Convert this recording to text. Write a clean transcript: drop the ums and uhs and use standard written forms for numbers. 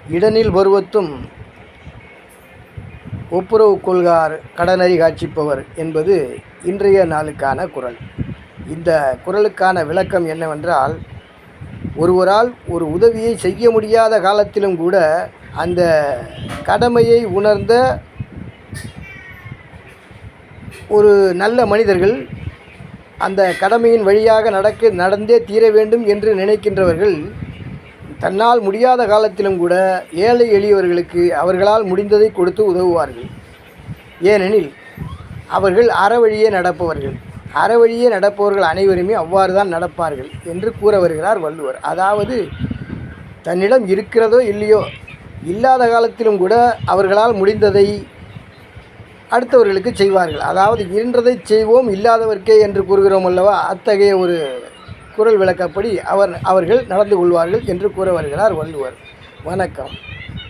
இடனில் பருவத்தும் ஒப்புரவு கொள்கார் கடனறி காட்சிப்பவர் என்பது இன்றைய நாளுக்கான குறள். இந்த குறளுக்கான விளக்கம் என்னவென்றால், ஒருவரால் ஒரு உதவியை செய்ய முடியாத காலத்திலும் கூட அந்த கடமையை உணர்ந்த ஒரு நல்ல மனிதர்கள், அந்த கடமையின் வழியாக நடந்தே தீர வேண்டும் என்று நினைக்கின்றவர்கள், தன்னால் முடியாத காலத்திலும் கூட ஏழை எளியவர்களுக்கு அவர்களால் முடிந்ததை கொடுத்து உதவுவார்கள். ஏனெனில் அவர்கள் அறவழியே நடப்பவர்கள். அறவழியே நடப்பவர்கள் அனைவருமே அவ்வாறு தான் நடப்பார்கள் என்று கூற வருகிறார் வள்ளுவர். அதாவது, தன்னிடம் இருக்கிறதோ இல்லையோ, இல்லாத காலத்திலும் கூட அவர்களால் முடிந்ததை அடுத்தவர்களுக்கு செய்வார்கள். அதாவது, இன்றதை செய்வோம் இல்லாதவர்க்கே என்று கூறுகிறோம் அல்லவா, அத்தகைய ஒரு குறள் விளக்கப்படி அவர்கள் நடந்து கொள்வார்கள் என்று கூற வருகிறார் வள்ளுவர். வணக்கம்.